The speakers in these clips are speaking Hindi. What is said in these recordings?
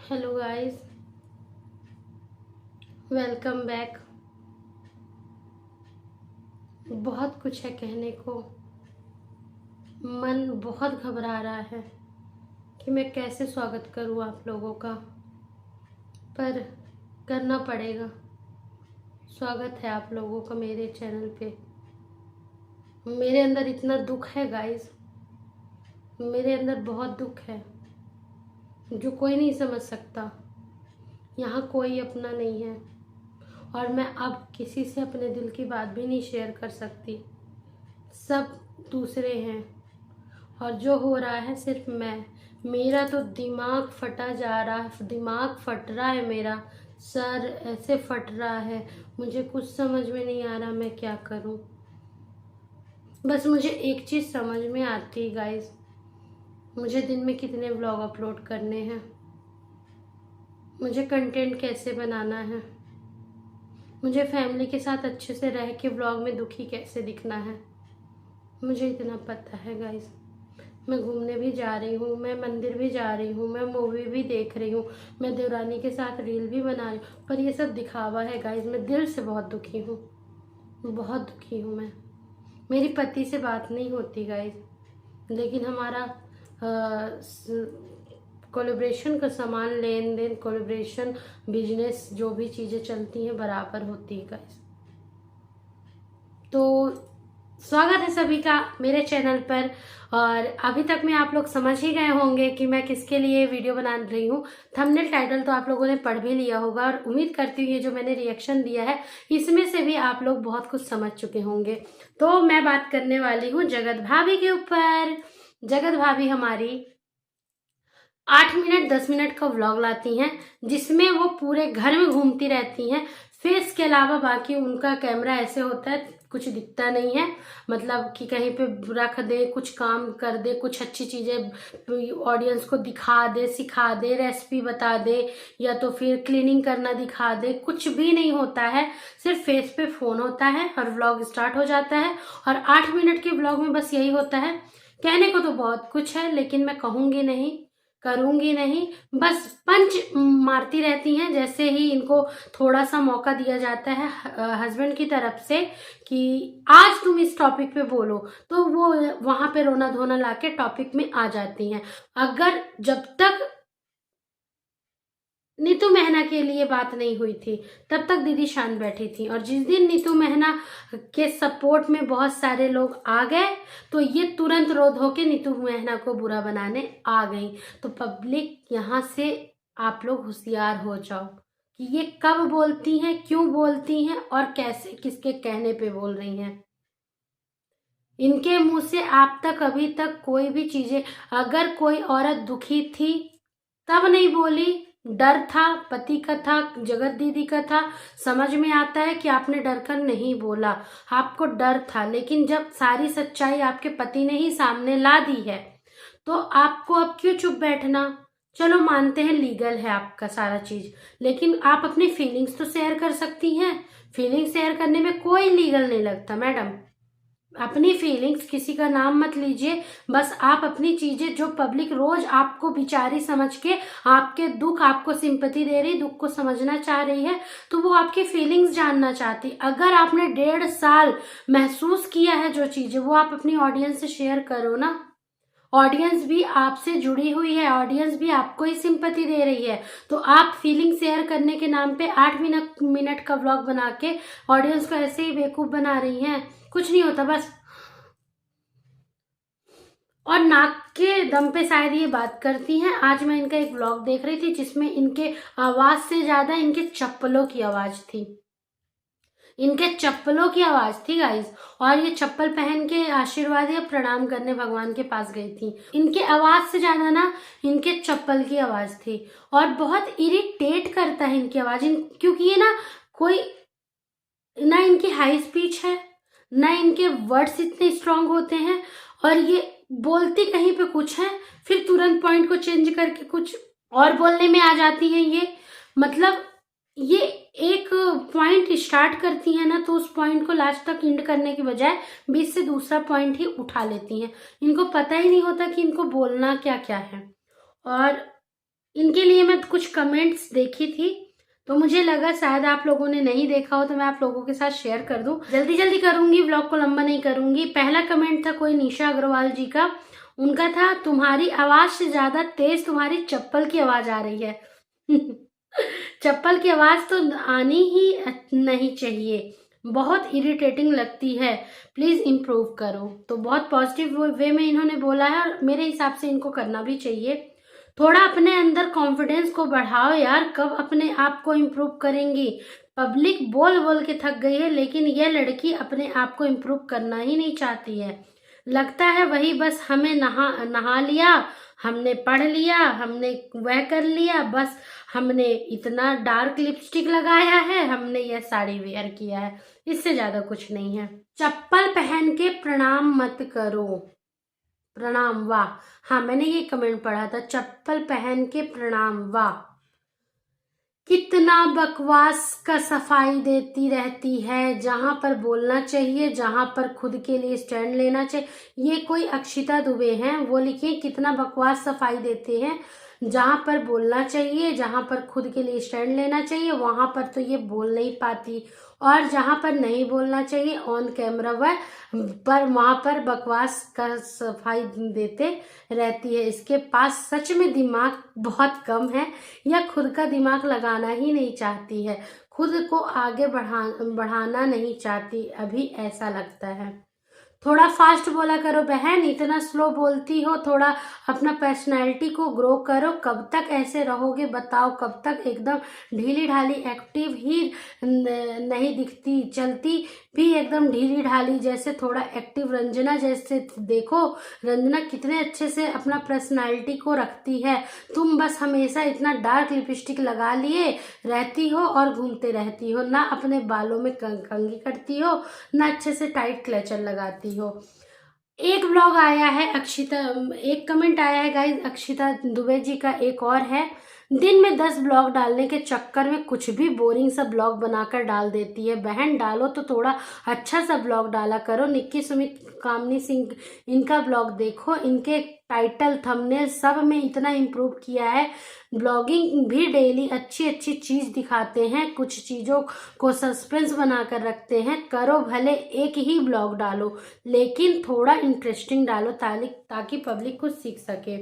Hello guys, welcome back. बहुत कुछ है कहने को। मन बहुत घबरा रहा है कि मैं कैसे स्वागत करूं आप लोगों का, पर करना पड़ेगा। स्वागत है आप लोगों का मेरे चैनल पे। मेरे अंदर इतना दुख है गाइस, मेरे अंदर बहुत दुख है जो कोई नहीं समझ सकता। यहाँ कोई अपना नहीं है और मैं अब किसी से अपने दिल की बात भी नहीं शेयर कर सकती। सब दूसरे हैं और जो हो रहा है सिर्फ मेरा तो दिमाग फटा जा रहा है, दिमाग फट रहा है, मेरा सर ऐसे फट रहा है। मुझे कुछ समझ में नहीं आ रहा मैं क्या करूं। बस मुझे एक चीज़ समझ में आती है गाइस, मुझे दिन में कितने व्लॉग अपलोड करने हैं, मुझे कंटेंट कैसे बनाना है, मुझे फैमिली के साथ अच्छे से रह के व्लॉग में दुखी कैसे दिखना है। मुझे इतना पता है गाइस। मैं घूमने भी जा रही हूँ, मैं मंदिर भी जा रही हूँ, मैं मूवी भी देख रही हूँ, मैं देवरानी के साथ रील भी बना रही हूँ, पर ये सब दिखावा है गाइस। मैं दिल से बहुत दुखी हूँ, बहुत दुखी हूँ मैं। मेरी पति से बात नहीं होती गाइस, लेकिन हमारा कोलेब्रेशन का सामान, लेन देन, कोलेब्रेशन, बिजनेस, जो भी चीज़ें चलती हैं बराबर होती है गाइस। तो स्वागत है सभी का मेरे चैनल पर। और अभी तक में आप लोग समझ ही गए होंगे कि मैं किसके लिए वीडियो बना रही हूँ। थंबनेल टाइटल तो आप लोगों ने पढ़ भी लिया होगा और उम्मीद करती हूँ ये जो मैंने रिएक्शन दिया है इसमें से भी आप लोग बहुत कुछ समझ चुके होंगे। तो मैं बात करने वाली हूँ जगत भाभी के ऊपर। जगत भाभी हमारी 8 मिनट 10 मिनट का व्लॉग लाती हैं जिसमें वो पूरे घर में घूमती रहती हैं। फेस के अलावा बाकी उनका कैमरा ऐसे होता है कुछ दिखता नहीं है, मतलब कि कहीं पे रख दे, कुछ काम कर दे, कुछ अच्छी चीजें ऑडियंस को दिखा दे, सिखा दे, रेसिपी बता दे, या तो फिर क्लीनिंग करना दिखा दे, कुछ भी नहीं होता है। सिर्फ फेस पे फोन होता है और व्लॉग स्टार्ट हो जाता है। और 8 मिनट के व्लॉग में बस यही होता है। कहने को तो बहुत कुछ है लेकिन मैं कहूंगी नहीं, करूंगी नहीं, बस पंच मारती रहती हैं। जैसे ही इनको थोड़ा सा मौका दिया जाता है हस्बैंड की तरफ से कि आज तुम इस टॉपिक पे बोलो, तो वो वहां पे रोना धोना लाके टॉपिक में आ जाती हैं। अगर जब तक नीतू मेहना के लिए बात नहीं हुई थी तब तक दीदी शांत बैठी थी, और जिस दिन नीतू मेहना के सपोर्ट में बहुत सारे लोग आ गए तो ये तुरंत रोध होके नीतू मेहना को बुरा बनाने आ गई। तो पब्लिक यहाँ से आप लोग होशियार हो जाओ कि ये कब बोलती हैं, क्यों बोलती हैं और कैसे, किसके कहने पे बोल रही हैं। इनके मुंह से आप तक अभी तक कोई भी चीजें, अगर कोई औरत दुखी थी तब नहीं बोली, डर था, पति का था, जगत दीदी का था, समझ में आता है कि आपने डर कर नहीं बोला, आपको डर था। लेकिन जब सारी सच्चाई आपके पति ने ही सामने ला दी है तो आपको अब क्यों चुप बैठना। चलो मानते हैं लीगल है आपका सारा चीज, लेकिन आप अपनी फीलिंग्स तो शेयर कर सकती हैं। फीलिंग्स शेयर करने में कोई लीगल नहीं लगता मैडम। अपनी फीलिंग्स, किसी का नाम मत लीजिए, बस आप अपनी चीजें जो पब्लिक रोज आपको बिचारी समझ के आपके दुख, आपको सिंपैथी दे रही, दुख को समझना चाह रही है, तो वो आपकी फीलिंग्स जानना चाहती। अगर आपने 1.5 साल महसूस किया है जो चीजें, वो आप अपनी ऑडियंस से शेयर करो ना। ऑडियंस भी आपसे जुड़ी हुई है, ऑडियंस भी आपको ही सिंपैथी दे रही है। तो आप फीलिंग शेयर करने के नाम पे 8 मिनट का व्लॉग बना के ऑडियंस को ऐसे ही बेवकूफ बना रही हैं। कुछ नहीं होता बस। और नाक के दम पे शायद ये बात करती हैं। आज मैं इनका एक व्लॉग देख रही थी जिसमें इनके आवाज से ज्यादा इनके चप्पलों की आवाज थी, इनके चप्पलों की आवाज थी गाइस। और ये चप्पल पहन के आशीर्वाद या प्रणाम करने भगवान के पास गई थी। इनके आवाज से ज्यादा ना इनके चप्पल की आवाज थी। और बहुत इरिटेट करता है इनकी आवाज, क्योंकि ये ना कोई, ना इनकी हाई स्पीच है, ना इनके वर्ड्स इतने स्ट्रांग होते हैं, और ये बोलती कहीं पे कुछ है फिर तुरंत पॉइंट को चेंज करके कुछ और बोलने में आ जाती है। ये मतलब ये एक पॉइंट स्टार्ट करती है ना तो उस पॉइंट को लास्ट तक एंड करने के बजाय बीच से दूसरा पॉइंट ही उठा लेती हैं। इनको पता ही नहीं होता कि इनको बोलना क्या क्या है। और इनके लिए मैं कुछ कमेंट्स देखी थी, तो मुझे लगा शायद आप लोगों ने नहीं देखा हो, तो मैं आप लोगों के साथ शेयर कर दूं। जल्दी जल्दी करूंगी, व्लॉग को लंबा नहीं करूंगी। पहला कमेंट था कोई निशा अग्रवाल जी का। उनका था, तुम्हारी आवाज से ज्यादा तेज तुम्हारी चप्पल की आवाज आ रही है। चप्पल की आवाज तो आनी ही नहीं चाहिए, बहुत इरिटेटिंग लगती है, प्लीज इम्प्रूव करो। तो बहुत पॉजिटिव वे में इन्होंने बोला है, और मेरे हिसाब से इनको करना भी चाहिए। थोड़ा अपने अंदर कॉन्फिडेंस को बढ़ाओ यार, कब अपने आप को इम्प्रूव करेंगी। पब्लिक बोल बोल के थक गई है, लेकिन यह लड़की अपने आप को इम्प्रूव करना ही नहीं चाहती है। लगता है वही बस हमें नहा लिया, हमने पढ़ लिया, हमने वह कर लिया, बस हमने इतना डार्क लिपस्टिक लगाया है, हमने यह साड़ी वेयर किया है, इससे ज्यादा कुछ नहीं है। चप्पल पहन के प्रणाम मत करो। प्रणाम, वाह। हाँ, मैंने ये कमेंट पढ़ा था, चप्पल पहन के प्रणाम, वाह। कितना बकवास का सफाई देती रहती है, जहां पर बोलना चाहिए, जहां पर खुद के लिए स्टैंड लेना चाहिए। ये कोई अक्षिता दुबे हैं, वो लिखे कितना बकवास सफाई देते हैं, जहां पर बोलना चाहिए, जहां पर खुद के लिए स्टैंड लेना चाहिए, वहां पर तो ये बोल नहीं पाती, और जहां पर नहीं बोलना चाहिए ऑन कैमरा वह पर वहां पर बकवास का सफाई देते रहती है। इसके पास सच में दिमाग बहुत कम है, या खुद का दिमाग लगाना ही नहीं चाहती है, खुद को आगे बढ़ाना नहीं चाहती, अभी ऐसा लगता है। थोड़ा फास्ट बोला करो बहन, इतना स्लो बोलती हो, थोड़ा अपना पर्सनैलिटी को ग्रो करो। कब तक ऐसे रहोगे बताओ, कब तक एकदम ढीली ढाली एक्टिव ही नहीं दिखती, चलती भी एकदम ढीली ढाली जैसे, थोड़ा एक्टिव रंजना जैसे देखो, रंजना कितने अच्छे से अपना पर्सनैलिटी को रखती है। तुम बस हमेशा इतना डार्क लिपस्टिक लगा लिए रहती हो और घूमते रहती हो, ना अपने बालों में कंघी करती हो, ना अच्छे से टाइट क्लचर लगाती हो। एक ब्लॉग आया है अक्षिता, एक कमेंट आया है गाइस अक्षिता दुबे जी का, एक और है, दिन में 10 ब्लॉग डालने के चक्कर में कुछ भी बोरिंग सा ब्लॉग बनाकर डाल देती है। बहन डालो तो थोड़ा अच्छा सा ब्लॉग डाला करो। निक्की सुमित, कामनी सिंह, इनका ब्लॉग देखो, इनके टाइटल थंबनेल सब में इतना इम्प्रूव किया है। ब्लॉगिंग भी डेली अच्छी अच्छी चीज दिखाते हैं, कुछ चीजों को सस्पेंस बनाकर रखते हैं। करो भले एक ही ब्लॉग डालो, लेकिन थोड़ा इंटरेस्टिंग डालो ताकि पब्लिक कुछ सीख सके।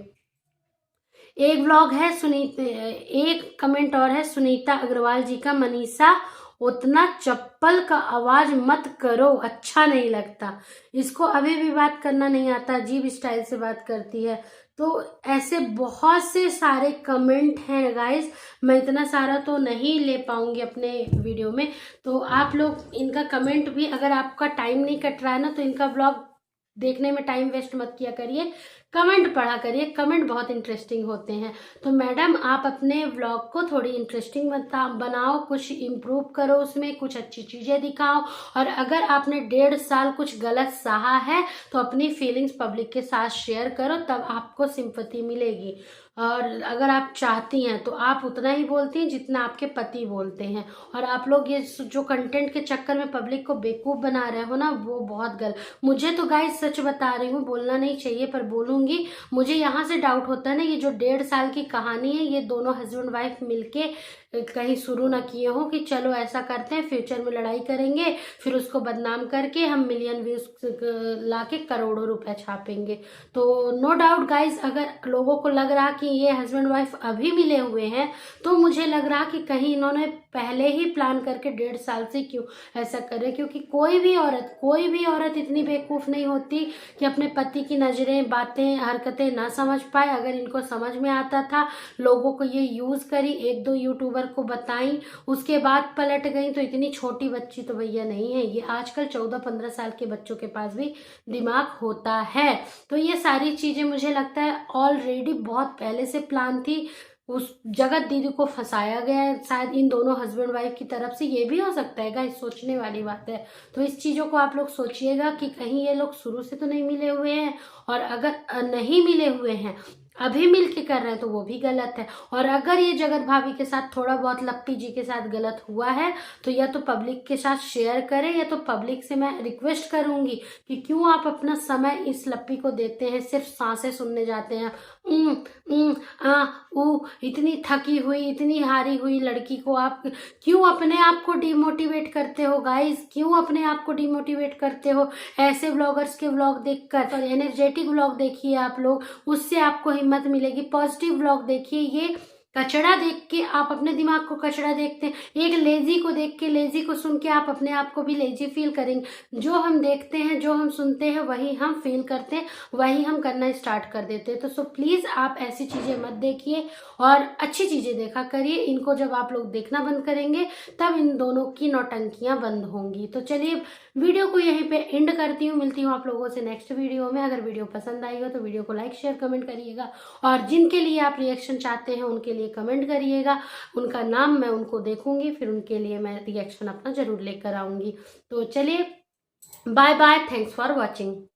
एक ब्लॉग है एक कमेंट और है सुनीता अग्रवाल जी का, मनीषा उतना चप्पल का आवाज मत करो, अच्छा नहीं लगता। इसको अभी भी बात करना नहीं आता, अजीब स्टाइल से बात करती है। तो ऐसे बहुत से सारे कमेंट हैं गाइस, मैं इतना सारा तो नहीं ले पाऊंगी अपने वीडियो में। तो आप लोग इनका कमेंट भी, अगर आपका टाइम नहीं कट रहा है ना, तो इनका ब्लॉग देखने में टाइम वेस्ट मत किया करिए, कमेंट पढ़ा करिए, कमेंट बहुत इंटरेस्टिंग होते हैं। तो मैडम आप अपने व्लॉग को थोड़ी इंटरेस्टिंग बनाओ, कुछ इम्प्रूव करो, उसमें कुछ अच्छी चीज़ें दिखाओ। और अगर आपने 1.5 साल कुछ गलत सहा है तो अपनी फीलिंग्स पब्लिक के साथ शेयर करो, तब आपको सिंपैथी मिलेगी। और अगर आप चाहती हैं तो आप उतना ही बोलती हैं जितना आपके पति बोलते हैं। और आप लोग ये जो कंटेंट के चक्कर में पब्लिक को बेवकूफ़ बना रहे हो ना, वो बहुत गलत। मुझे तो गाइस सच बता रही हूँ, बोलना नहीं चाहिए पर बोलूँगी। मुझे यहाँ से डाउट होता है ना, ये जो 1.5 साल की कहानी है, ये दोनों हस्बैंड वाइफ मिलके कहीं शुरू ना किए हो कि चलो ऐसा करते हैं, फ्यूचर में लड़ाई करेंगे, फिर उसको बदनाम करके हम मिलियन व्यूज ला के करोड़ों रुपए छापेंगे। तो नो डाउट गाइज, अगर लोगों को लग रहा कि ये हस्बैंड वाइफ अभी मिले हुए हैं, तो मुझे लग रहा कि कहीं इन्होंने पहले ही प्लान करके 1.5 साल से क्यों ऐसा करे। क्योंकि कोई भी औरत इतनी बेवकूफ़ नहीं होती कि अपने पति की नज़रें, बातें, हरकतें ना समझ पाए। अगर इनको समझ में आता था, लोगों को ये यूज़ करी, 1-2 यूट्यूबर को बताई, उसके बाद पलट गई, तो इतनी छोटी बच्ची तो भैया नहीं है ये। आजकल 14-15 साल के बच्चों के पास भी दिमाग होता है। तो ये सारी चीज़ें मुझे लगता है ऑलरेडी बहुत पहले से प्लान थी। उस जगत दीदी को फंसाया गया है शायद इन दोनों हस्बैंड वाइफ की तरफ से, ये भी हो सकता है गाइस, सोचने वाली बात है। तो इस चीज़ों को आप लोग सोचिएगा कि कहीं ये लोग शुरू से तो नहीं मिले हुए हैं, और अगर नहीं मिले हुए हैं अभी मिल के कर रहे हैं तो वो भी गलत है। और अगर ये जगत भाभी के साथ थोड़ा बहुत लप्पी जी के साथ गलत हुआ है तो या तो पब्लिक के साथ शेयर करें, या तो पब्लिक से मैं रिक्वेस्ट करूंगी कि क्यों आप अपना समय इस लप्पी को देते हैं, सिर्फ सांसें सुनने जाते हैं। उम, उम, आ ऊ इतनी थकी हुई, इतनी हारी हुई लड़की को आप क्यों अपने आप को डिमोटिवेट करते हो गाइस? क्यों अपने आप को डिमोटिवेट करते हो? ऐसे व्लॉगर्स के व्लॉग देखकर, और एनर्जेटिक व्लॉग देखिए आप लोग, उससे आपको हिम्मत मिलेगी। पॉजिटिव व्लॉग देखिए। ये कचड़ा देख के आप अपने दिमाग को कचड़ा देखते हैं, एक लेजी को देख के, लेजी को सुन के आप अपने आप को भी लेजी फील करेंगे। जो हम देखते हैं, जो हम सुनते हैं, वही हम फील करते हैं, वही हम करना स्टार्ट कर देते हैं। तो सो प्लीज आप ऐसी चीजें मत देखिए और अच्छी चीजें देखा करिए। इनको जब आप लोग देखना बंद करेंगे तब इन दोनों की नौटंकियां बंद होंगी। तो चलिए वीडियो को यहीं पे एंड करती हूँ, मिलती हूँ आप लोगों से नेक्स्ट वीडियो में। अगर वीडियो पसंद आई हो तो वीडियो को लाइक शेयर कमेंट करिएगा, और जिनके लिए आप रिएक्शन चाहते हैं उनके लिए कमेंट करिएगा, उनका नाम मैं उनको देखूंगी, फिर उनके लिए मैं रिएक्शन अपना जरूर लेकर आऊंगी। तो चलिए bye bye, thanks for watching.